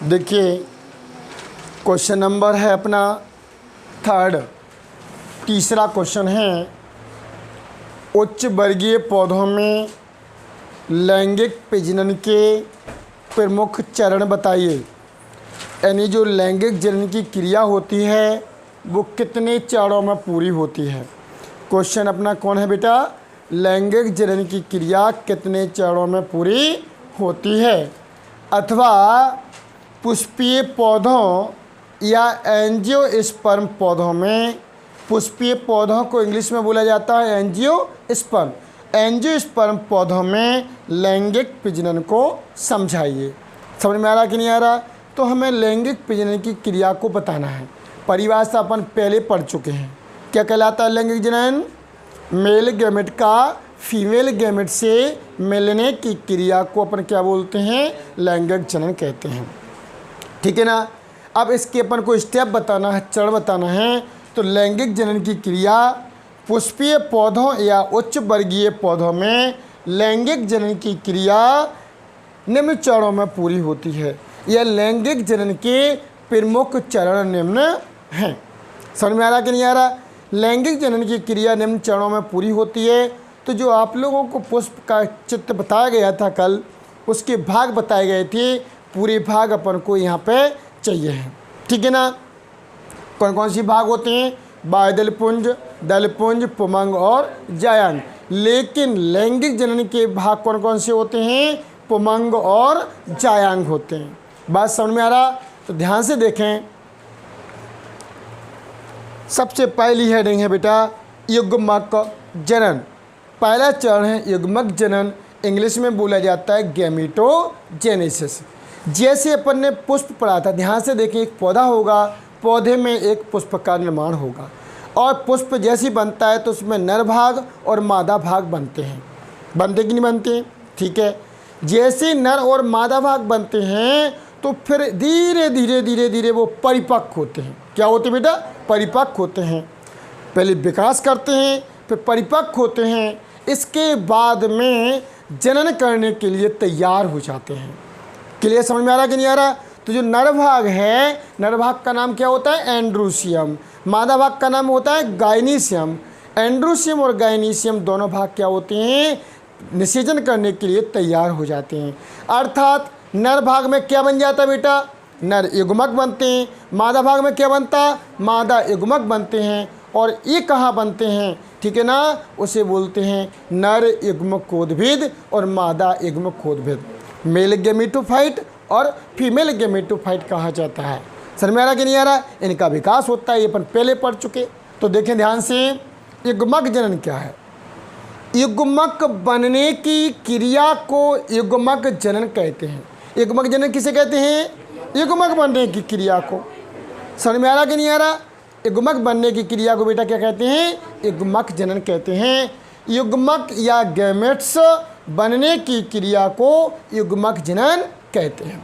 देखिए question number है अपना थर्ड, तीसरा क्वेश्चन है उच्च वर्गीय पौधों में लैंगिक प्रजनन के प्रमुख चरण बताइए। यानी जो लैंगिक जनन की क्रिया होती है वो कितने चरणों में पूरी होती है। क्वेश्चन अपना कौन है बेटा, लैंगिक जनन की क्रिया कितने चरणों में पूरी होती है। अथवा पुष्पीय पौधों या एंजियोस्पर्म पौधों में, पुष्पीय पौधों को इंग्लिश में बोला जाता है एंजियोस्पर्म, एंजियोस्पर्म पौधों में लैंगिक प्रजनन को समझाइए। समझ में आ रहा कि नहीं आ रहा। तो हमें लैंगिक प्रजनन की क्रिया को बताना है। परिभाषा अपन पहले पढ़ चुके हैं। क्या कहलाता है लैंगिक जनन? मेल गैमेट का फीमेल गैमेट से मिलने की क्रिया को अपन क्या बोलते हैं, लैंगिक जनन कहते हैं। ठीक है ना। अब इसके अपन को स्टेप बताना है, चरण बताना है। तो लैंगिक जनन की क्रिया पुष्पीय पौधों या उच्च वर्गीय पौधों में लैंगिक जनन की क्रिया निम्न चरणों में पूरी होती है। यह लैंगिक जनन के प्रमुख चरण निम्न हैं। समझ में आ रहा कि नहीं आ रहा। लैंगिक जनन की क्रिया निम्न चरणों में पूरी होती है। तो जो आप लोगों को पुष्प का चित्र बताया गया था कल, उसके भाग बताए गए थे, पूरे भाग अपन को यहाँ पे चाहिए हैं। ठीक है ना। कौन कौन सी भाग होते हैं? बाह्यदलपुंज, दलपुंज, पुमंग और जायांग। लेकिन लैंगिक जनन के भाग कौन कौन से होते हैं? पुमंग और जायांग होते हैं। बात समझ में आ रहा। तो ध्यान से देखें। सबसे पहली हेडिंग है बेटा युग्मक जनन। पहला चरण है युग्मक जनन, इंग्लिश में बोला जाता है गैमेटोजेनेसिस। जैसे अपन ने पुष्प पढ़ा था, ध्यान से देखें। एक पौधा होगा, पौधे में एक पुष्प का निर्माण होगा और पुष्प जैसी बनता है तो उसमें नर भाग और मादा भाग बनते हैं। बनते कि नहीं बनते? ठीक है। जैसे नर और मादा भाग बनते हैं तो फिर धीरे धीरे धीरे धीरे वो परिपक्व होते हैं। क्या होते हैं बेटा? परिपक्व होते हैं। पहले विकास करते हैं, फिर परिपक्व होते हैं। इसके बाद में जनन करने के लिए तैयार हो जाते हैं। क्लियर? समझ में आ रहा कि नहीं आ रहा। तो जो नर भाग है, नर भाग का नाम क्या होता है? एंड्रोसियम। मादा भाग का नाम होता है गाइनीशियम। एंड्रोसियम और गाइनीशियम दोनों भाग क्या होते हैं? निषेचन करने के लिए तैयार हो जाते हैं। अर्थात नर भाग में क्या बन जाता है बेटा? नर युग्मक बनते हैं। मादा भाग में क्या बनता? मादा युग्मक बनते हैं। और ये कहाँ बनते हैं? ठीक है ना। उसे बोलते हैं नर युग्मकोद्भिद और मादा युग्मकोद्भिद। मेल गैमेटोफाइट और फीमेल गैमेटोफाइट कहा जाता है। समझ में आ रहा कि नहीं आ रहा। इनका विकास होता है, ये अपन पहले पढ़ चुके। तो देखें ध्यान से, युग्मक जनन क्या है? युग्मक बनने की क्रिया को युग्मक जनन कहते हैं। युग्मक जनन किसे कहते हैं? युग्मक बनने की क्रिया को। समझ में आ रहा कि नहीं आ रहा। युग्मक बनने की क्रिया को बेटा क्या कहते हैं? युग्मक जनन कहते हैं। युग्मक या गैमेट्स बनने की क्रिया को युग्मक जनन कहते हैं।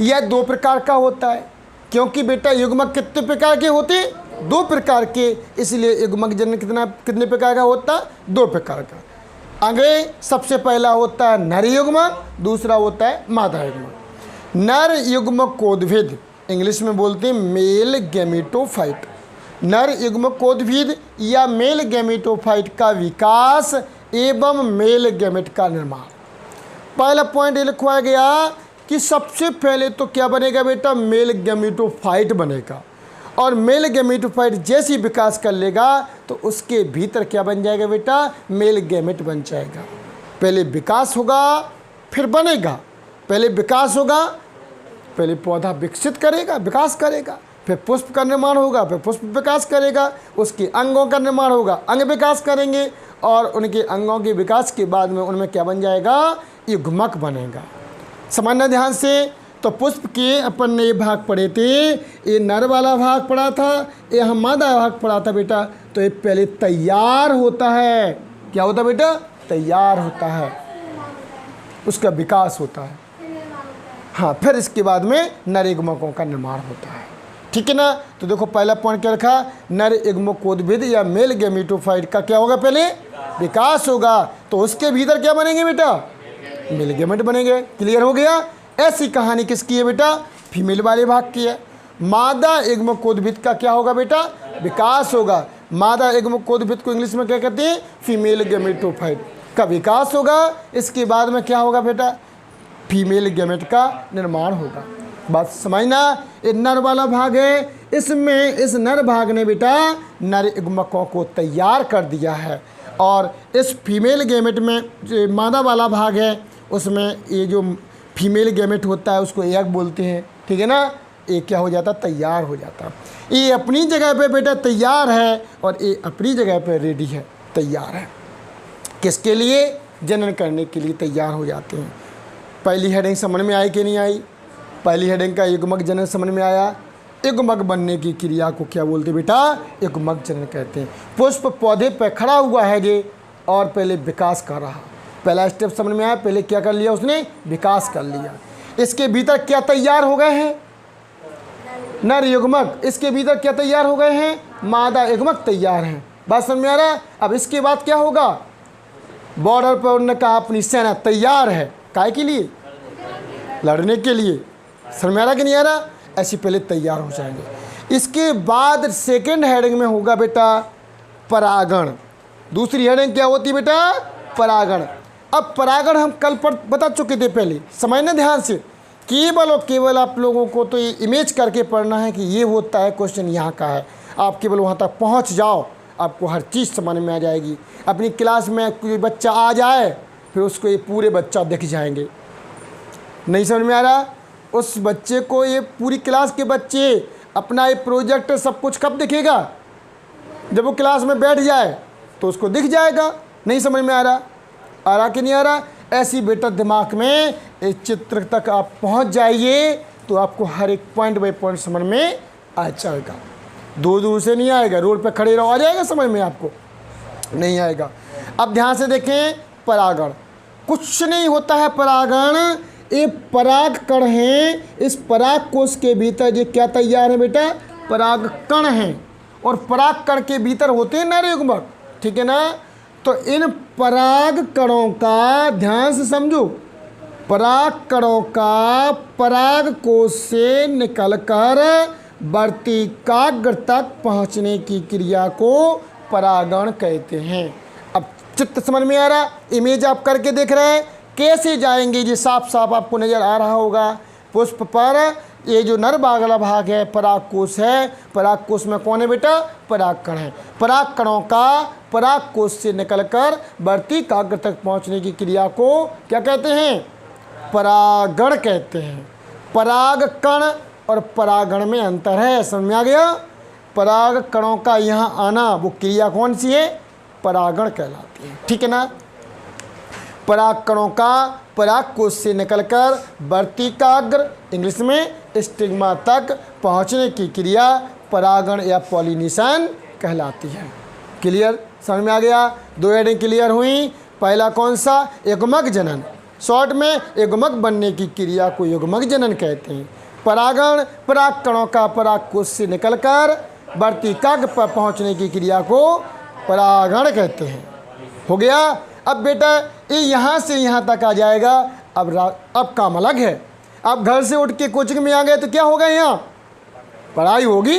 यह दो प्रकार का होता है, क्योंकि बेटा युग्मक कितने प्रकार के होते हैं? दो प्रकार के। इसलिए युग्मक जनन कितने प्रकार का होता है? दो प्रकार का। आगे सबसे पहला होता है नर युग्मक, दूसरा होता है मादा युग्मक। नर युग्मकोद्भिद, इंग्लिश में बोलते हैं मेल गैमेटोफाइट। नर युग्मकोद्भिद या मेल गैमेटोफाइट का विकास एवं मेल गैमेट का निर्माण। पहला पॉइंट ये लिखवाया गया कि सबसे पहले तो क्या बनेगा बेटा? मेल गैमेटोफाइट बनेगा। और मेल गैमेटोफाइट जैसी विकास कर लेगा तो उसके भीतर क्या बन जाएगा बेटा? मेल गैमेट बन जाएगा। पहले विकास होगा फिर बनेगा। पहले विकास होगा, पहले पौधा विकसित करेगा, विकास करेगा, फिर पुष्प का निर्माण होगा, फिर पुष्प विकास करेगा, उसके अंगों का निर्माण होगा, अंग विकास करेंगे और उनके अंगों के विकास के बाद में उनमें क्या बन जाएगा? युग्मक बनेगा। समझना ध्यान से। तो पुष्प के अपन ने ये भाग पढ़े थे, ये नर वाला भाग पढ़ा था, ये हम मादा भाग पढ़ा था बेटा। तो ये पहले तैयार होता है। क्या होता है बेटा? तैयार होता है, उसका विकास होता है। हाँ, फिर इसके बाद में नर युग्मकों का निर्माण होता है। ठीक है ना। तो देखो पहला पॉइंट क्या रखा? नर युग्मकोद्भिद या मेल गैमेटोफाइट का क्या होगा? पहले विकास होगा। तो उसके भीतर क्या बनेंगे बेटा? मेल गैमेट बनेंगे। क्लियर हो गया। ऐसी कहानी किसकी है बेटा? फीमेल वाले भाग की है। मादा युग्मकोद्भिद का क्या होगा बेटा? विकास होगा। मादा युग्मकोद्भिद को इंग्लिश में क्या कहते हैं? फीमेल गैमेटोफाइट का विकास होगा। इसके बाद में क्या होगा बेटा? फीमेल गैमेट का निर्माण होगा। बात समझना। ये नर वाला भाग है, इसमें इस नर भाग ने बेटा नर युग्मकों को तैयार कर दिया है, और इस फीमेल गैमेट में जो मादा वाला भाग है उसमें ये जो फीमेल गैमेट होता है उसको एग बोलते हैं, ठीक है ना। ये क्या हो जाता? तैयार हो जाता। ये अपनी जगह पे बेटा तैयार है, और ये अपनी जगह पे रेडी है, तैयार है। किसके लिए? जनन करने के लिए तैयार हो जाते हैं। पहली हेडिंग समझ में आई कि नहीं आई? पहली हेडिंग का युग्मक जनन समझ में आया। युग्मक बनने की क्रिया को क्या बोलते बेटा? युग्मक जनन कहते हैं। पुष्प पौधे पर खड़ा हुआ है ये, और पहले विकास कर रहा। पहला स्टेप समझ में आया। पहले क्या कर लिया उसने? विकास कर लिया। इसके भीतर क्या तैयार हो गए हैं? नर युग्मक। इसके भीतर क्या तैयार हो गए हैं? मादा युग्मक तैयार हैं। बात समझ में आ रहा है? अब इसके बाद क्या होगा? बॉर्डर पर उन्होंने कहा अपनी सेना तैयार है। काहे के लिए? लड़ने के लिए। समझ में आ रहा कि नहीं आ रहा? ऐसी पहले तैयार हो जाएंगे। इसके बाद सेकेंड हेडिंग में होगा बेटा परागण। दूसरी हेडिंग क्या होती है बेटा? परागण। अब परागण हम कल पर बता चुके थे पहले, समझना ध्यान से। केवल और केवल आप लोगों को तो ये इमेज करके पढ़ना है कि ये होता है, क्वेश्चन यहाँ का है। आप केवल वहाँ तक पहुँच जाओ, आपको हर चीज़ समझ में आ जाएगी। अपनी क्लास में कोई बच्चा आ जाए, फिर उसको ये पूरे बच्चा दिख जाएंगे। नहीं समझ में आ रहा? उस बच्चे को ये पूरी क्लास के बच्चे अपना ये प्रोजेक्ट सब कुछ कब दिखेगा? जब वो क्लास में बैठ जाए तो उसको दिख जाएगा। नहीं समझ में आ रहा? आ रहा कि नहीं आ रहा? ऐसी बेटा दिमाग में इस चित्र तक आप पहुंच जाइए तो आपको हर एक पॉइंट बाई पॉइंट समझ में आ जाएगा। दूर दूर से नहीं आएगा, रोड पे खड़े रहो आ जाएगा समझ में, आपको नहीं आएगा। अब ध्यान से देखें, परागण कुछ नहीं होता है। परागण ये पराग कण हैं। इस पराग कोश के भीतर ये क्या तैयार है बेटा? पराग कण हैं, और पराग कण के भीतर होते हैं नर युग्मक, ठीक है ना। तो इन पराग कणों का ध्यान से समझो, पराग कणों का पराग कोश से निकलकर वर्तिकाग्र तक पहुंचने की क्रिया को परागण कहते हैं। अब चित्र समझ में आ रहा? इमेज आप करके देख रहे हैं कैसे जाएंगे, ये साफ साफ आपको नज़र आ रहा होगा। पुष्प पर ये जो नर वाला भाग है पराग कोश है। पराग कोश में कौन है बेटा? पराग कण है। पराग कणों का पराग कोश से निकलकर वर्तिकाग्र तक पहुंचने की क्रिया को क्या कहते हैं? परागण कहते हैं। पराग कण और परागण में अंतर है, समझ में आ गया? पराग कणों का यहाँ आना वो क्रिया कौन सी है? परागण कहलाती है, ठीक है ना। पराग कणों का पराग कोश से निकलकर वर्तिकाग्र इंग्लिश में स्टिग्मा तक पहुँचने की क्रिया परागण या पॉलिनेशन कहलाती है। क्लियर? समझ में आ गया? दो हेडिंग क्लियर हुई। पहला कौन सा? युग्मक जनन। शॉर्ट में युग्मक बनने की क्रिया को युग्मक जनन कहते हैं। परागण पराग कणों का पराग कोश से निकलकर वर्तिकाग्र पर पहुँचने की क्रिया को परागण कहते हैं। हो गया? अब बेटा ये यहाँ से यहाँ तक आ जाएगा। अब काम अलग है। आप घर से उठ के कोचिंग में आ गए तो क्या होगा? यहाँ पढ़ाई होगी।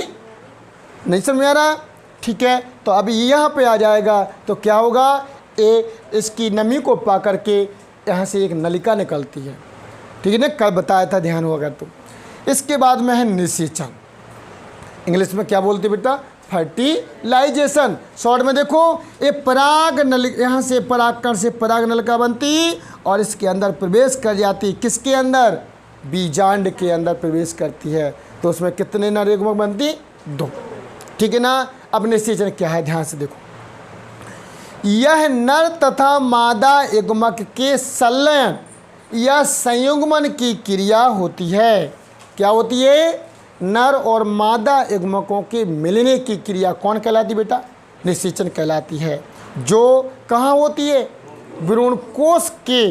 नहीं समझ में आ रहा? ठीक है, तो अभी यहाँ पे आ जाएगा तो क्या होगा? इसकी नमी को पा करके यहाँ से एक नलिका निकलती है, ठीक है ना। कल बताया था, ध्यान हो अगर तो। इसके बाद में है निषेचन। इंग्लिश में क्या बोलते बेटा? फर्टिलाइजेशन। शॉर्ट में देखो, ये पराग नलिका, यहाँ से परागकण से पराग नलिका बनती और इसके अंदर प्रवेश कर जाती। किसके अंदर? बीजांड के अंदर प्रवेश करती है। तो उसमें कितने नर युग्मक बनती? 2, ठीक है ना। अब निषेचन क्या है? ध्यान से देखो, यह नर तथा मादा युग्मक के संलयन या संयुग्मन की क्रिया होती है। क्या होती है? नर और मादा युग्मकों के मिलने की क्रिया कौन कहलाती बेटा? निषेचन कहलाती है। जो कहाँ होती है? भ्रूणकोश के,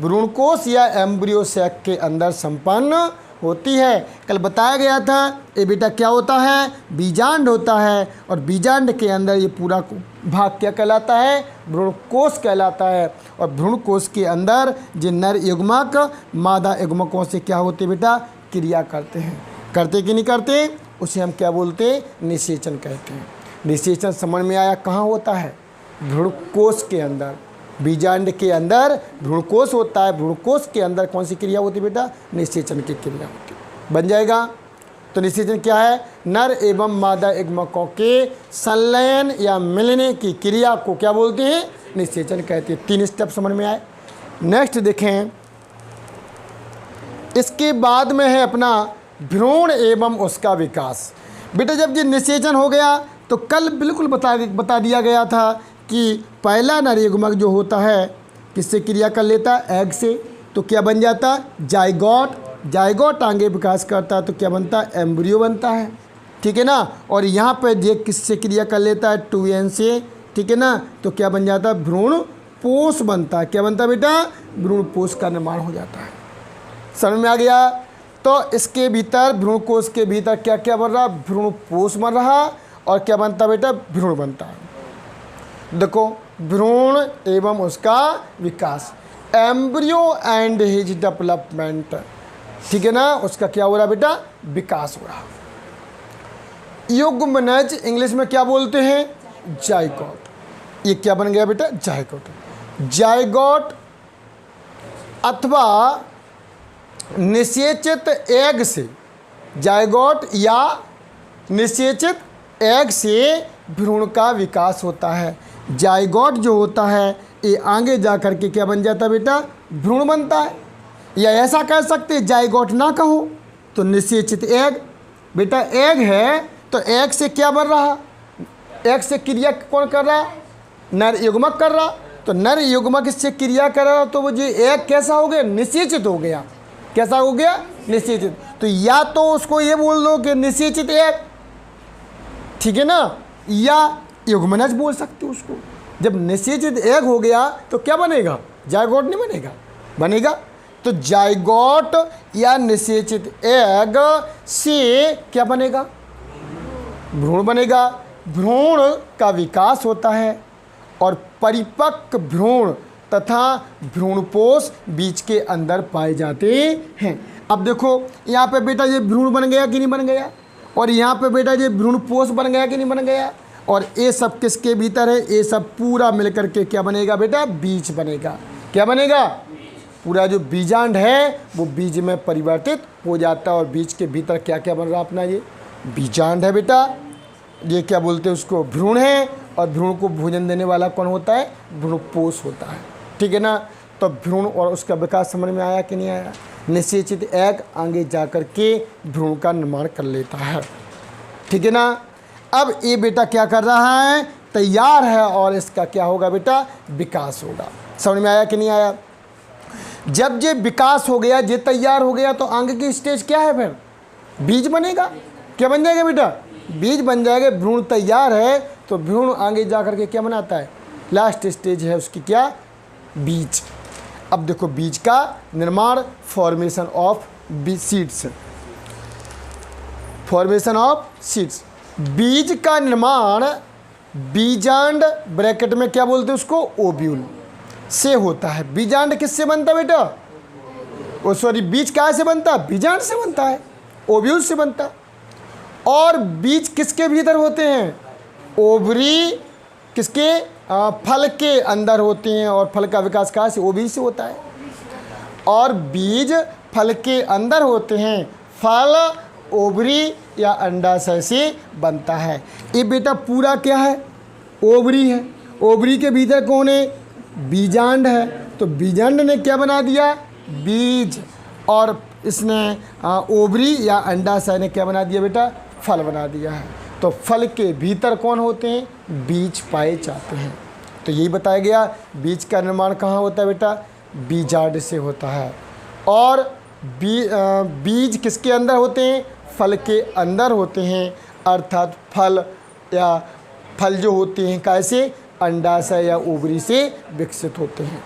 भ्रूणकोश या एम्ब्रियो सैक के अंदर संपन्न होती है। कल बताया गया था ये बेटा क्या होता है, बीजांड होता है, और बीजांड के अंदर ये पूरा भाग क्या कहलाता है, भ्रूणकोश कहलाता है। और भ्रूणकोश के अंदर जो नर युग्मक मादा युग्मकों से क्या होते बेटा, क्रिया करते हैं। करते कि नहीं करते, उसे हम क्या बोलते हैं, निषेचन कहते हैं। निषेचन समझ में आया, कहाँ होता है, भ्रूणकोश के अंदर। बीजांड के अंदर भ्रूणकोश होता है, भ्रूणकोश के अंदर कौन सी क्रिया होती है बेटा, निषेचन की क्रिया होती है। बन जाएगा। तो निषेचन क्या है, नर एवं मादा युग्मकों के संलयन या मिलने की क्रिया को क्या बोलते हैं, निषेचन कहते हैं। 3 स्टेप समझ में आए। नेक्स्ट देखें, इसके बाद में है अपना भ्रूण एवं उसका विकास। बेटा जब ये निषेचन हो गया तो कल बिल्कुल बता दिया गया था कि पहला नर युग्मक जो होता है किससे क्रिया कर लेता है, एग से, तो क्या बन जाता, जाइगोट। जाइगोट आगे विकास करता है तो क्या बनता है, एम्ब्रियो बनता है, ठीक है ना। और यहाँ पर ये किससे क्रिया कर लेता है, 2n से, ठीक है ना। तो क्या बन जाता है, भ्रूणपोष बनता है। क्या बनता है बेटा, भ्रूणपोष का निर्माण हो जाता है। समझ में आ गया। तो इसके भीतर भ्रूणकोश के भीतर क्या क्या बन रहा, भ्रूणपोष बन रहा, और क्या बनता बेटा, भ्रूण बनता है। देखो, भ्रूण एवं उसका विकास, एम्ब्रियो एंड हिज डेवलपमेंट, ठीक है ना, उसका क्या हो रहा बेटा, विकास हो रहा। युग्मनज इंग्लिश में क्या बोलते हैं, जाइगोट। ये क्या बन गया बेटा, जाइगोट। जाइगोट अथवा निषेचित एग से, जाइगोट या निषेचित एग से भ्रूण का विकास होता है। जाइगोट जो होता है ये आगे जा कर के क्या बन जाता है बेटा, भ्रूण बनता है। या ऐसा कह सकते हैं, जाइगोट ना कहो तो निषेचित एग। बेटा एग है तो एग से क्या बन रहा, एग से क्रिया कौन कर रहा, नर युग्मक कर रहा। तो नर युग्मक इससे क्रिया कर रहा तो वो जो एग कैसा हो गया, निषेचित हो गया। कैसा हो गया, निषेचित। तो या तो उसको ये बोल दो कि निषेचित एग, ठीक है ना, या युग्मनज बोल सकते हो उसको। जब निषेचित एग हो गया तो क्या बनेगा, जाइगोट नहीं बनेगा, बनेगा। तो जाइगोट या निषेचित एग से क्या बनेगा, भ्रूण बनेगा। भ्रूण का विकास होता है और परिपक्व भ्रूण तथा भ्रूणपोष बीज के अंदर पाए जाते हैं। अब देखो यहाँ पे बेटा ये भ्रूण बन गया कि नहीं बन गया, और यहाँ पे बेटा ये भ्रूणपोष बन गया कि नहीं बन गया। और ये सब किसके भीतर है, ये सब पूरा मिलकर के क्या बनेगा बेटा, बीज बनेगा। क्या बनेगा, पूरा जो बीजांड है वो बीज में परिवर्तित हो जाता है। और बीज के भीतर क्या क्या बन रहा अपना, ये बीजांड है बेटा। ये क्या बोलते हैं उसको, भ्रूण है। और भ्रूण को भोजन देने वाला कौन होता है, भ्रूणपोष होता है, ठीक है ना। तो भ्रूण और उसका विकास समझ में आया कि नहीं आया। निषेचित एग आगे जा कर के भ्रूण का निर्माण कर लेता है, ठीक है ना। अब ये बेटा क्या कर रहा है, तैयार है, और इसका क्या होगा बेटा, विकास होगा। समझ में आया कि नहीं आया। जब ये विकास हो गया, ये तैयार हो गया, तो आगे की स्टेज क्या है, फिर बीज बनेगा। क्या बन जाएगा बेटा, बीज बन जाएगा। भ्रूण तैयार है तो भ्रूण आगे जा कर के क्या बनाता है, लास्ट स्टेज है उसकी क्या, बीज। अब देखो बीज का निर्माण, formation of seeds, formation of seeds. बीज का निर्माण बीजांड ब्रैकेट में क्या बोलते हैं उसको, ओव्यूल से होता है। बीजांड किससे बनता है बेटा, ओ सॉरी, बीज कहाँ से बनता है, बीजांड से बनता है, ओव्यूल से बनता है। और बीज किसके भीतर होते हैं, ओवरी किसके, फल के अंदर होते हैं। और फल का विकास कहाँ से, ओवरी से होता है। और बीज फल के अंदर होते हैं, फल ओवरी या अंडाशय से बनता है। ये बेटा पूरा क्या है, ओवरी है। ओवरी के भीतर कौन है, बीजांड है। तो बीजांड ने क्या बना दिया, बीज। और इसने ओवरी या अंडाशय ने क्या बना दिया बेटा, फल बना दिया है। तो फल के भीतर कौन होते हैं, बीज पाए जाते हैं। तो यही बताया गया, बीज का निर्माण कहाँ होता है बेटा, बीजांड से होता है। और बीज किसके अंदर होते हैं, फल के अंदर होते हैं। अर्थात फल या फल जो होते हैं कैसे, अंडाशय या ओवरी से विकसित होते हैं,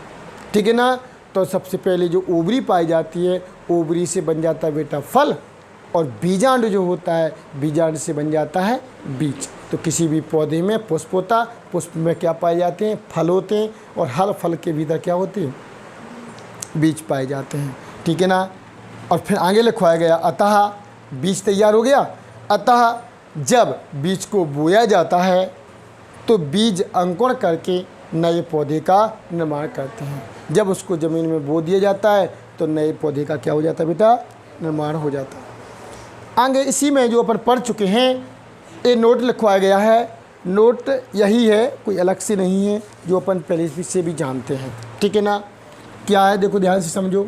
ठीक है ना। तो सबसे पहले जो ओवरी पाई जाती है ओवरी से बन जाता है बेटा फल, और बीजांड जो होता है बीजांड से बन जाता है बीज। तो किसी भी पौधे में पुष्प होता, पुष्प में क्या पाए जाते हैं, फल होते हैं, और हर फल के भीतर क्या होते हैं, बीज पाए जाते हैं। ठीक है ना। और फिर आगे लिखवाया गया अतः, बीज तैयार हो गया। अतः जब बीज को बोया जाता है तो बीज अंकुरण करके नए पौधे का निर्माण करते हैं। जब उसको ज़मीन में बो दिया जाता है तो नए पौधे का क्या हो जाता है बेटा, निर्माण हो जाता है। आगे इसी में जो अपन पढ़ चुके हैं ये नोट लिखवाया गया है। नोट यही है, कोई अलग से नहीं है, जो अपन पहले से भी जानते हैं। ठीक है ना। क्या है देखो ध्यान से समझो,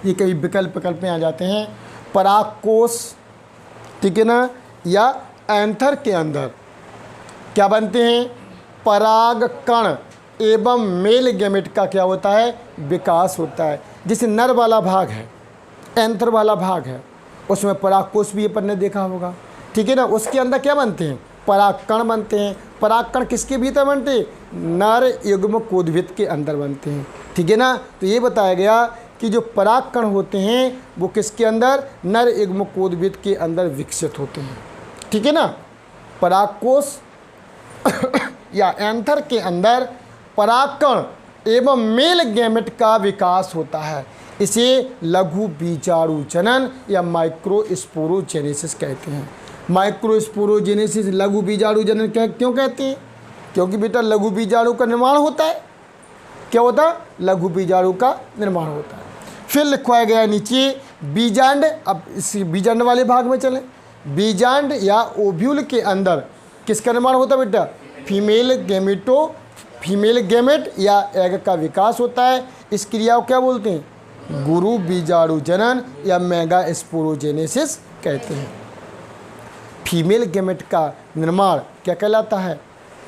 ये कई विकल्प में आ जाते हैं। परागकोश, ठीक है ना, या एंथर के अंदर क्या बनते हैं, परागकण एवं मेल गैमेट का क्या होता है, विकास होता है। जैसे नर वाला भाग है, एंथर वाला भाग है, उसमें परागकोश भी अपन ने देखा होगा। ठीक है ना। उसके अंदर क्या बनते हैं, परागकण बनते हैं। परागकण किसके भीतर बनते हैं, नर युग्मकोद्भिद के अंदर बनते हैं। ठीक है ना। तो ये बताया गया कि जो परागकण होते हैं वो किसके अंदर, नर युग्मकोद्भिद के अंदर विकसित होते हैं। ठीक है ना। परागकोश या एंथर के अंदर परागकण एवं मेल गैमेट का विकास होता है। इसे लघु बीजाणु जनन या माइक्रोस्पोरोजेनेसिस कहते हैं। माइक्रोस्पोरोजेनेसिस लघु बीजाणु जनन क्यों कहते हैं, क्योंकि बेटा लघु बीजाणु का निर्माण होता है। क्या होता है, लघु बीजाणु का निर्माण होता है। फिर लिखवाया गया नीचे बीजांड। अब इस बीजांड वाले भाग में चलें। बीजांड या ओव्यूल के अंदर किसका निर्माण होता है बेटा, फीमेल गैमेट या एग का विकास होता है। इस क्रिया को क्या बोलते हैं, गुरु बीजाणु जनन या मेगास्पोरोजेनेसिस कहते हैं। फीमेल गैमेट का निर्माण क्या कहलाता है,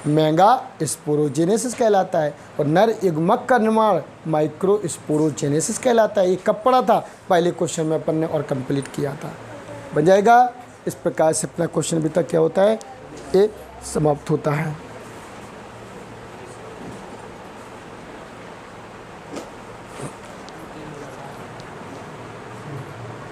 मेगास्पोरोजेनेसिस कहलाता है, और नर युग्मक का निर्माण माइक्रोस्पोरोजेनेसिस कहलाता है। ये कब पढ़ा था, पहले क्वेश्चन में अपन ने और कंप्लीट किया था। बन जाएगा। इस प्रकार से अपना क्वेश्चन अभी तक क्या होता है, ये समाप्त होता है।